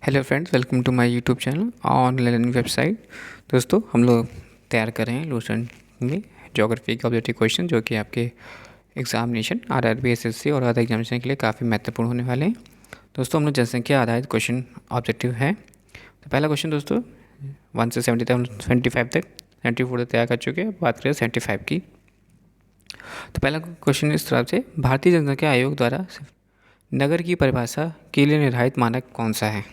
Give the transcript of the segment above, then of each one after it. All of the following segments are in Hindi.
Hello friends, welcome to my YouTube channel online learning website. दोस्तों, हम लोग तैयार कर रहे हैं लोशन में ज्योग्राफी के ऑब्जेक्टिव क्वेश्चन, जो कि आपके एग्जामिनेशन आरआरबी, एसएससी और अदर एग्जामिनेशन के लिए काफ़ी महत्वपूर्ण होने वाले हैं। दोस्तों, हम लोग जनसंख्या आधारित क्वेश्चन ऑब्जेक्टिव है। तो पहला क्वेश्चन दोस्तों 1 से 75 तक 74 तक तैयार कर चुके हैं। बात करें 75 की, तो पहला क्वेश्चन इस तरह से, भारतीय जनसंख्या आयोग द्वारा नगर की परिभाषा के लिए निर्धारित मानक कौन सा है?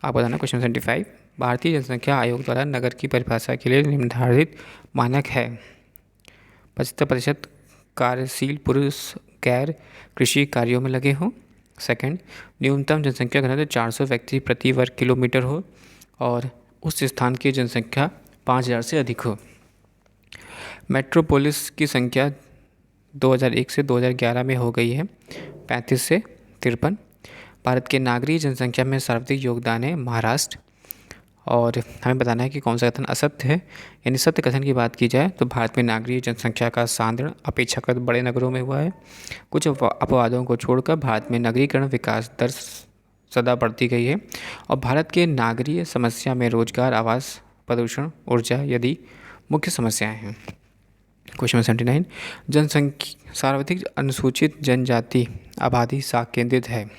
आप बताना। क्वेश्चन 75, भारतीय जनसंख्या आयोग द्वारा नगर की परिभाषा के लिए निर्धारित मानक है 75% कार्यशील पुरुष गैर कृषि कार्यों में लगे हों। सेकंड, न्यूनतम जनसंख्या घनत्व 400 व्यक्ति प्रति वर्ग किलोमीटर हो और उस स्थान की जनसंख्या 5000 से अधिक हो। मेट्रोपोलिस की संख्या 2001 से 2011 में हो गई है 35 से 53। भारत के नागरिक जनसंख्या में सर्वाधिक योगदान है महाराष्ट्र। और हमें बताना है कि कौन सा कथन असत्य है। यानी सत्य कथन की बात की जाए तो भारत में नागरिक जनसंख्या का सांद्रण अपेक्षाकृत बड़े नगरों में हुआ है। कुछ अपवादों को छोड़कर भारत में नगरीकरण विकास दर सदा बढ़ती गई है और भारत के नागरिक समस्या में रोजगार, आवास, प्रदूषण, ऊर्जा यदि मुख्य समस्याएं हैं। क्वेश्चन 79, जनसंख्या सर्वाधिक अनुसूचित जनजाति आबादी केंद्रित है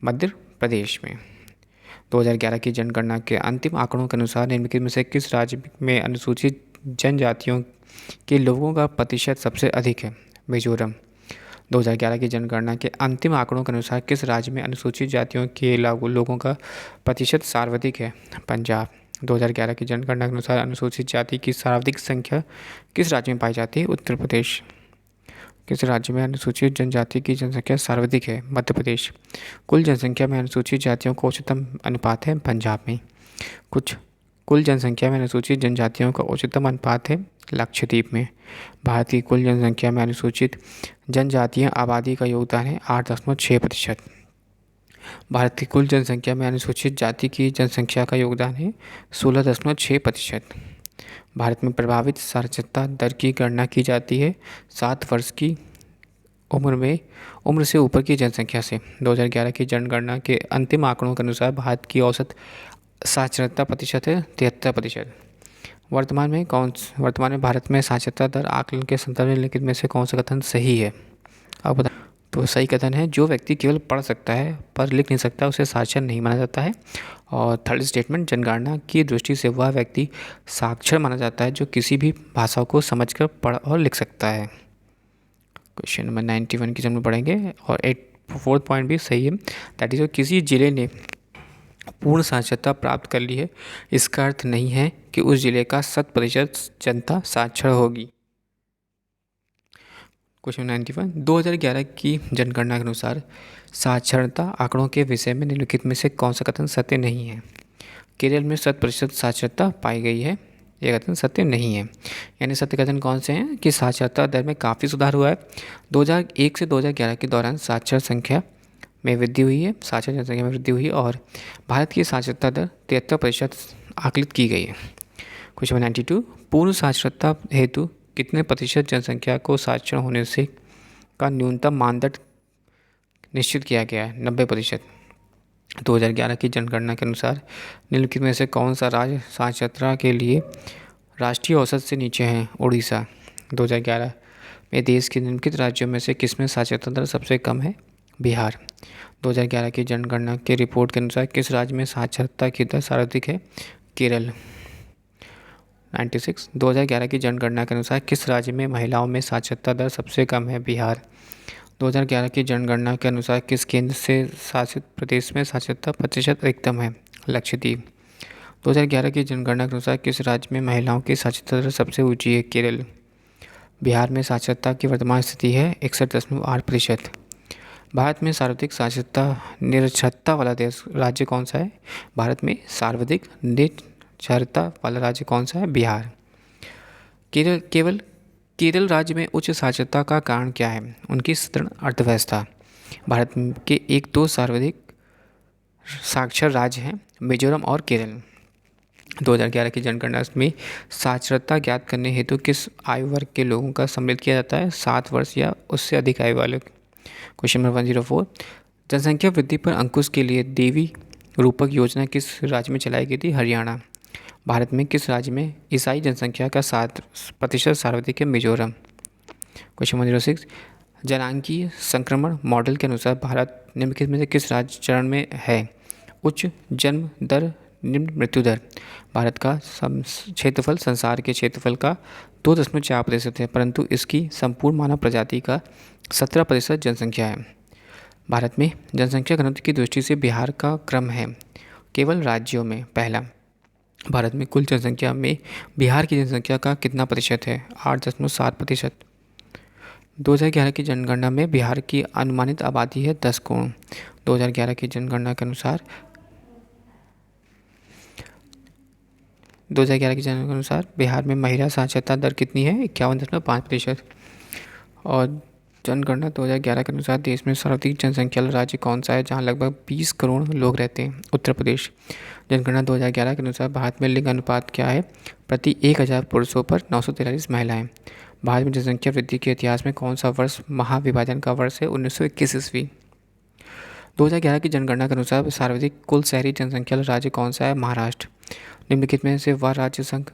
मध्य प्रदेश में। 2011 की जनगणना के अंतिम आंकड़ों के अनुसार निम्नलिखित में से किस राज्य में अनुसूचित जनजातियों के लोगों का प्रतिशत सबसे अधिक है? मिजोरम। 2011 की जनगणना के अंतिम आंकड़ों के अनुसार किस राज्य में अनुसूचित जातियों के लोगों का प्रतिशत सर्वाधिक है? पंजाब। 2011 की जनगणना के अनुसार अनुसूचित जाति की सर्वाधिक संख्या किस राज्य में पाई जाती है? उत्तर प्रदेश। किस राज्य में अनुसूचित जनजाति की जनसंख्या सर्वाधिक है? मध्य प्रदेश। कुल जनसंख्या में अनुसूचित जातियों का उच्चतम अनुपात है पंजाब में। कुल जनसंख्या में अनुसूचित जनजातियों का उच्चतम अनुपात है लक्षद्वीप में। भारत की कुल जनसंख्या में अनुसूचित जनजातीय आबादी का योगदान है 8.6%। भारत की कुल जनसंख्या में अनुसूचित जाति की जनसंख्या का योगदान है 16.6%। भारत में प्रभावित साक्षरता दर की गणना की जाती है 7 वर्ष की उम्र से ऊपर की जनसंख्या से। 2011 की जनगणना के अंतिम आंकड़ों के अनुसार भारत की औसत साक्षरता प्रतिशत है 73%। वर्तमान में भारत में साक्षरता दर आकलन के संदर्भ में निम्नलिखित में से कौन सा कथन सही है? अब बता। तो सही कथन है, जो व्यक्ति केवल पढ़ सकता है पर लिख नहीं सकता उसे साक्षर नहीं माना जाता है। और थर्ड स्टेटमेंट, जनगणना की दृष्टि से वह व्यक्ति साक्षर माना जाता है जो किसी भी भाषा को समझकर पढ़ और लिख सकता है। क्वेश्चन नंबर 91 की हम पढ़ेंगे और 4th पॉइंट भी सही है। दैट इज, किसी जिले ने पूर्ण साक्षरता प्राप्त कर ली है, इसका अर्थ नहीं है कि उस जिले का 100% जनता साक्षर होगी। क्वेश्चन 91, 2011 की जनगणना के अनुसार साक्षरता आंकड़ों के विषय में निम्नलिखित में से कौन सा कथन सत्य नहीं है? केरल में 100% साक्षरता पाई गई है, यह कथन सत्य नहीं है। यानी सत्य कथन कौन से हैं कि साक्षरता दर में काफ़ी सुधार हुआ है। 2001 से 2011 के दौरान साक्षर संख्या में वृद्धि हुई है, साक्षर जनसंख्या में वृद्धि हुई है और भारत की साक्षरता दर 73% आकलित की गई है। क्वेश्चन 92, पूर्ण साक्षरता हेतु कितने प्रतिशत जनसंख्या को साक्षर होने से का न्यूनतम मानदंड निश्चित किया गया है? 90%। 2011 की जनगणना के अनुसार निम्नलिखित में से कौन सा राज्य साक्षरता के लिए राष्ट्रीय औसत से नीचे है? उड़ीसा। 2011 में देश के निम्नलिखित राज्यों में से किसमें साक्षरता दर सबसे कम है? बिहार। 2011 की जनगणना की रिपोर्ट के अनुसार किस राज्य में साक्षरता की दर सर्वाधिक है? केरल। 96, 2011 की जनगणना के अनुसार किस राज्य में महिलाओं में साक्षरता दर सबसे कम है? बिहार। 2011 की जनगणना के अनुसार किस केंद्र से शासित प्रदेश में साक्षरता प्रतिशत अधिकतम है? लक्षद्वीप। 2011 की जनगणना के अनुसार किस राज्य में महिलाओं की साक्षरता दर सबसे ऊंची है? केरल। बिहार में साक्षरता की वर्तमान स्थिति है 61.8%। भारत में सर्वाधिक साक्षरता निरक्षरता वाला देश राज्य कौन सा है? भारत में सर्वाधिक निरक्षरता वाला राज्य कौन सा है? बिहार। केरल राज्य में उच्च साक्षरता का कारण क्या है? उनकी सदृढ़ अर्थव्यवस्था। भारत के एक दो सर्वाधिक साक्षर राज्य हैं, मिजोरम और केरल। 2011 की जनगणना में साक्षरता ज्ञात करने हेतु किस आयु वर्ग के लोगों का सम्मिलित किया जाता है? 7 वर्ष या उससे अधिक आयु वाले। क्वेश्चन नंबर 104, जनसंख्या वृद्धि पर अंकुश के लिए देवी रूपक योजना किस राज्य में चलाई गई थी? हरियाणा। भारत में किस राज्य में ईसाई जनसंख्या का 7% सर्वाधिक है? मिजोरम। क्वेश्चन 106, जनांकीय संक्रमण मॉडल के अनुसार भारत निम्नलिखित में से किस राज्य चरण में है? उच्च जन्म दर, निम्न मृत्यु दर। भारत का क्षेत्रफल संसार के क्षेत्रफल का 2.4% है, परंतु इसकी संपूर्ण मानव प्रजाति का 17% जनसंख्या है। भारत में जनसंख्या घनत्व की दृष्टि से बिहार का क्रम है केवल राज्यों में पहला। भारत में कुल जनसंख्या में बिहार की जनसंख्या का कितना प्रतिशत है? 8.7%। 2011 की जनगणना में बिहार की अनुमानित आबादी है 10 करोड़। 2011 की जनगणना के अनुसार 2011 की जनगणना के अनुसार बिहार में महिला साक्षरता दर कितनी है? 51.5%। और जनगणना 2011 के अनुसार देश में सर्वाधिक जनसंख्या वाला राज्य कौन सा है, जहां लगभग 20 करोड़ लोग रहते हैं? उत्तर प्रदेश। जनगणना 2011 के अनुसार भारत में लिंग अनुपात क्या है? प्रति 1000 पुरुषों पर 943 महिलाएं। भारत में जनसंख्या वृद्धि के इतिहास में कौन सा वर्ष महाविभाजन का वर्ष है? 1921 ईस्वी। 2011 की जनगणना के अनुसार सर्वाधिक कुल शहरी जनसंख्या वाला राज्य कौन सा है? महाराष्ट्र। निम्नलिखित में से वह राज्य संघ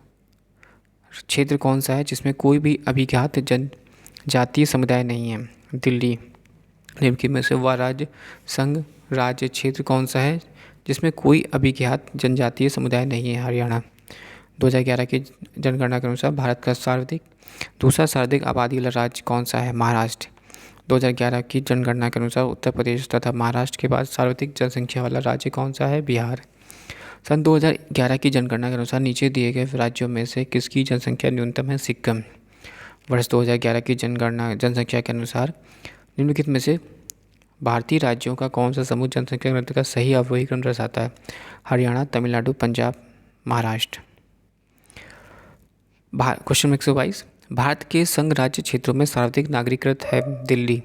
क्षेत्र कौन सा है जिसमें कोई भी अभिज्ञात जनजातीय समुदाय नहीं है? दिल्ली। निम्नलिखित में से वह राज्य संघ राज्य क्षेत्र कौन सा है जिसमें कोई अभिज्ञात जनजातीय समुदाय नहीं है? हरियाणा। 2011 की जनगणना के अनुसार भारत का दूसरा सर्वाधिक आबादी वाला राज्य कौन सा है? महाराष्ट्र। 2011 की जनगणना के अनुसार उत्तर प्रदेश तथा महाराष्ट्र के बाद सर्वाधिक जनसंख्या वाला राज्य कौन सा है? बिहार। सन 2011 की जनगणना के अनुसार नीचे दिए गए राज्यों में से किसकी जनसंख्या न्यूनतम है? सिक्किम। वर्ष 2011 की जनसंख्या के अनुसार निम्नलिखित में से भारतीय राज्यों का कौन सा समूह जनसंख्या घनत्व का सही अवरोही क्रम दर्शाता है? हरियाणा, तमिलनाडु, पंजाब, महाराष्ट्र। क्वेश्चन 122, भारत के संघ राज्य क्षेत्रों में सर्वाधिक नागरिकृत है? दिल्ली।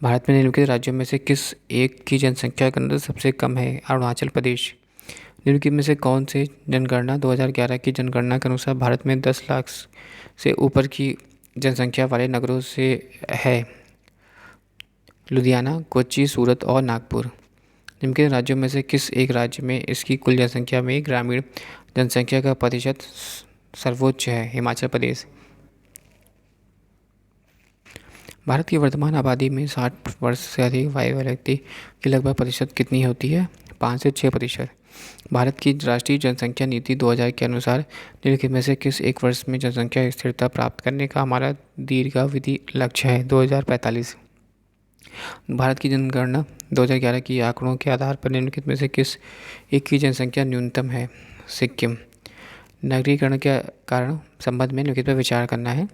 भारत में निम्नलिखित राज्यों में से किस एक की जनसंख्या घनत्व सबसे कम है? अरुणाचल प्रदेश। निम्नलिखित में से कौन से जनगणना 2011 की जनगणना के अनुसार भारत में 10 लाख से ऊपर की जनसंख्या वाले नगरों से है? लुधियाना, कोच्चि, सूरत और नागपुर। निम्नलिखित राज्यों में से किस एक राज्य में इसकी कुल जनसंख्या में ग्रामीण जनसंख्या का प्रतिशत सर्वोच्च है? हिमाचल प्रदेश। भारत की वर्तमान आबादी में 60 वर्ष से अधिक आयु वाले व्यक्ति की लगभग प्रतिशत कितनी होती है? 5 से 6%। भारत की राष्ट्रीय जनसंख्या नीति 2000 के अनुसार निम्नलिखित में से किस एक वर्ष में जनसंख्या स्थिरता प्राप्त करने का हमारा दीर्घावधि लक्ष्य है? 2045। भारत की जनगणना 2011 की आंकड़ों के आधार पर निम्नलिखित में से किस एक की जनसंख्या न्यूनतम है? सिक्किम। नगरीकरण के कारण संबंध में निम्नलिखित पर विचार करना है।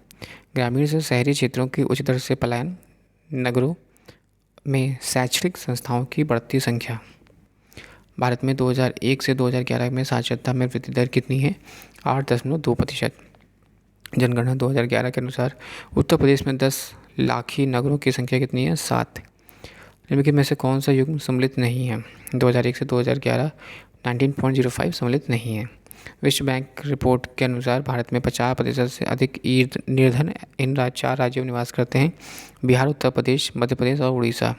ग्रामीण से शहरी क्षेत्रों की उच्च दर से पलायन, नगरों में शैक्षणिक संस्थाओं की बढ़ती संख्या। भारत में 2001 से 2011 में साक्षरता में वृद्धि दर कितनी है? 8.2%। जनगणना 2011 के अनुसार उत्तर प्रदेश में 10 लाखी नगरों की संख्या कितनी है? 7। निम्नलिखित में से कौन सा युग्म सम्मिलित नहीं है? 2001 से 2011 19.05 सम्मिलित नहीं है। विश्व बैंक रिपोर्ट के अनुसार भारत में 50% से अधिक निर्धन इन 4 राज्यों में निवास करते हैं: बिहार, उत्तर प्रदेश, मध्य प्रदेश और उड़ीसा।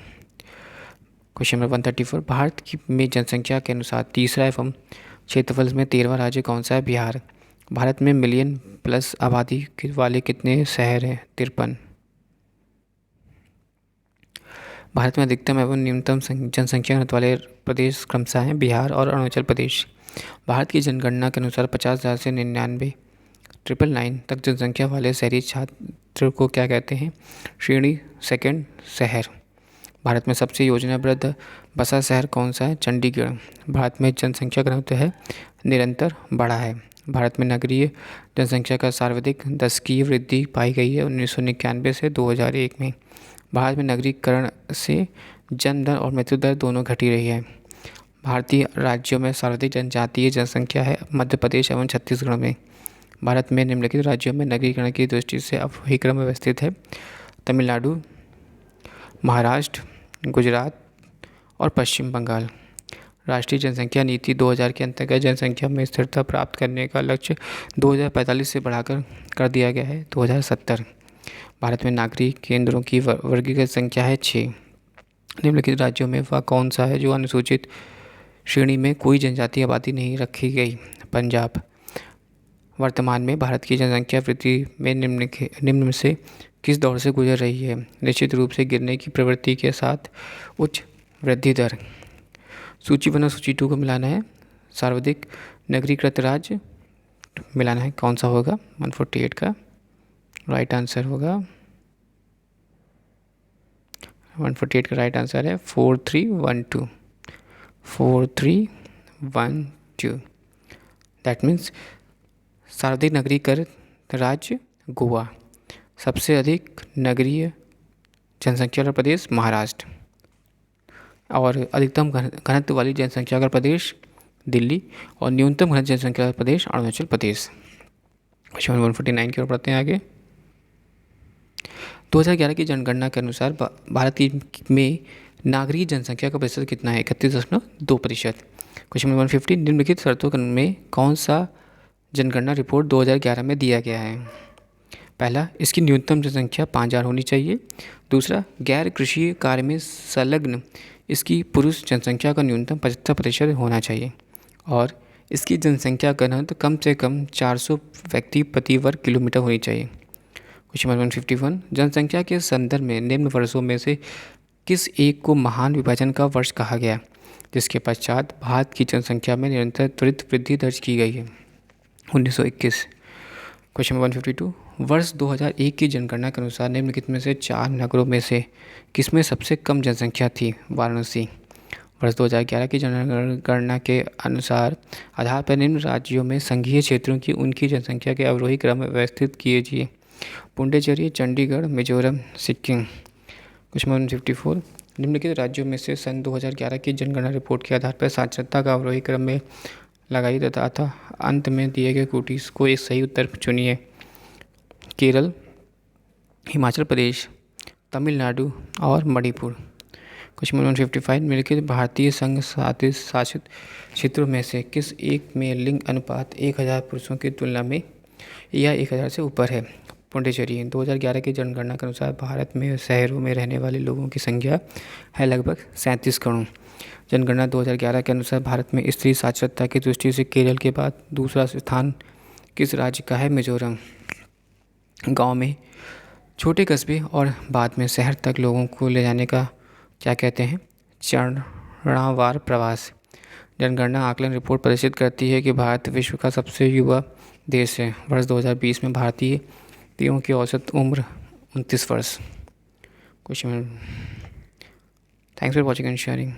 क्वेश्चन नंबर 134, भारत की में जनसंख्या के अनुसार तीसरा एवं क्षेत्रफल में 13वां राज्य कौन सा है? बिहार। भारत में मिलियन प्लस आबादी वाले कितने शहर हैं? 53। भारत में अधिकतम एवं न्यूनतम जनसंख्या घनत्व वाले प्रदेश क्रमशः हैं बिहार और अरुणाचल प्रदेश। भारत की जनगणना के अनुसार 50,000 से 99,999 तक जनसंख्या वाले शहरी छात्र को क्या कहते हैं? श्रेणी सेकंड शहर। भारत में सबसे योजनाबद्ध बसा शहर कौन सा है? चंडीगढ़। भारत में जनसंख्या घनत्व है निरंतर बढ़ा है। भारत में नगरीय जनसंख्या का सर्वाधिक दशकीय वृद्धि पाई गई है 1991 से 2001 में। भारत में नगरीकरण से जन्म दर और मृत्यु दर दोनों घटी रही है। भारतीय राज्यों में सर्वाधिक जनजातीय जनसंख्या है मध्य प्रदेश एवं छत्तीसगढ़ में। भारत में निम्नलिखित राज्यों में नगरीकरण की दृष्टि से अवरोही क्रम व्यवस्थित है: तमिलनाडु, महाराष्ट्र, गुजरात और पश्चिम बंगाल। राष्ट्रीय जनसंख्या नीति 2000 के अंतर्गत जनसंख्या में स्थिरता प्राप्त करने का लक्ष्य 2045 से बढ़ाकर कर दिया गया है 2070। भारत में नागरिक केंद्रों की वर्गीकृत संख्या है 6। निम्नलिखित राज्यों में वह कौन सा है जो अनुसूचित श्रेणी में कोई जनजातीय आबादी नहीं रखी गई। पंजाब वर्तमान में भारत की जनसंख्या वृद्धि में निम्न में से किस दौर से गुजर रही है? निश्चित रूप से गिरने की प्रवृत्ति के साथ उच्च वृद्धि दर। सूची 1 और सूची 2 को मिलाना है। सर्वाधिक नगरीकृत राज्य मिलाना है, कौन सा होगा? 148 का राइट आंसर होगा, 148 का राइट आंसर है 4312, 4312। दैट मीन्स सर्वाधिक नगरीकृत राज्य गोवा, सबसे अधिक नगरीय जनसंख्या वाला प्रदेश महाराष्ट्र, और अधिकतम घनत्व वाली जनसंख्या का प्रदेश दिल्ली, और न्यूनतम घनत्व जनसंख्या वाला प्रदेश अरुणाचल प्रदेश। क्वेश्चन 149 की ओर बढ़ते हैं आगे। 2011 की जनगणना के अनुसार भारत में नागरिक जनसंख्या का प्रतिशत कितना है? 31.2%। क्वेश्चन नंबर 150, निम्नलिखित शर्तों में कौन सा जनगणना रिपोर्ट 2011 में दिया गया है? पहला, इसकी न्यूनतम जनसंख्या 5000 होनी चाहिए। दूसरा, गैर कृषि कार्य में संलग्न इसकी पुरुष जनसंख्या का न्यूनतम 75% होना चाहिए, और इसकी जनसंख्या घनत्व कम से कम 400 व्यक्ति प्रति वर्ग किलोमीटर होनी चाहिए। क्वेश्चन नंबर 151, जनसंख्या के संदर्भ में निम्न वर्षों में से किस एक को महान विभाजन का वर्ष कहा गया, जिसके पश्चात भारत की जनसंख्या में निरंतर त्वरित वृद्धि दर्ज की गई है? 1921। क्वेश्चन नंबर 152, वर्ष 2001 की जनगणना के अनुसार निम्नलिखित में से 4 नगरों में से किसमें सबसे कम जनसंख्या थी? वाराणसी। वर्ष 2011 की जनगणना के अनुसार आधार पर निम्न राज्यों में संघीय क्षेत्रों की उनकी जनसंख्या के अवरोही क्रम में व्यवस्थित कीजिए। पुडुचेरी, चंडीगढ़, मिजोरम, सिक्किम। क्वेश्चन नंबर 154, निम्नलिखित राज्यों में से सन 2011 की जनगणना रिपोर्ट के आधार पर साक्षरता का अवरोही क्रम में लगाई तथा अंत में दिए गए कोटिस को एक सही उत्तर चुनिए। केरल, हिमाचल प्रदेश, तमिलनाडु और मणिपुर। क्वेश्चन नंबर 155, निम्नलिखित भारतीय संघ शासित क्षेत्रों में से किस एक में लिंग अनुपात 1000 पुरुषों की तुलना में या 1000 से ऊपर है? पुडुचेरी। 2011 की जनगणना के अनुसार भारत में शहरों में रहने वाले लोगों की संख्या है लगभग 37 करोड़। जनगणना 2011 के अनुसार भारत में स्त्री साक्षरता की दृष्टि से केरल के बाद दूसरा स्थान किस राज्य का है? मिजोरम। गांव में छोटे कस्बे और बाद में शहर तक लोगों को ले जाने का क्या कहते हैं? चरणवार प्रवास। जनगणना आकलन रिपोर्ट प्रदर्शित करती है कि भारत विश्व का सबसे युवा देश है। वर्ष 2020 में भारतीयों की औसत उम्र 29 वर्ष। Question. Thanks for watching and sharing.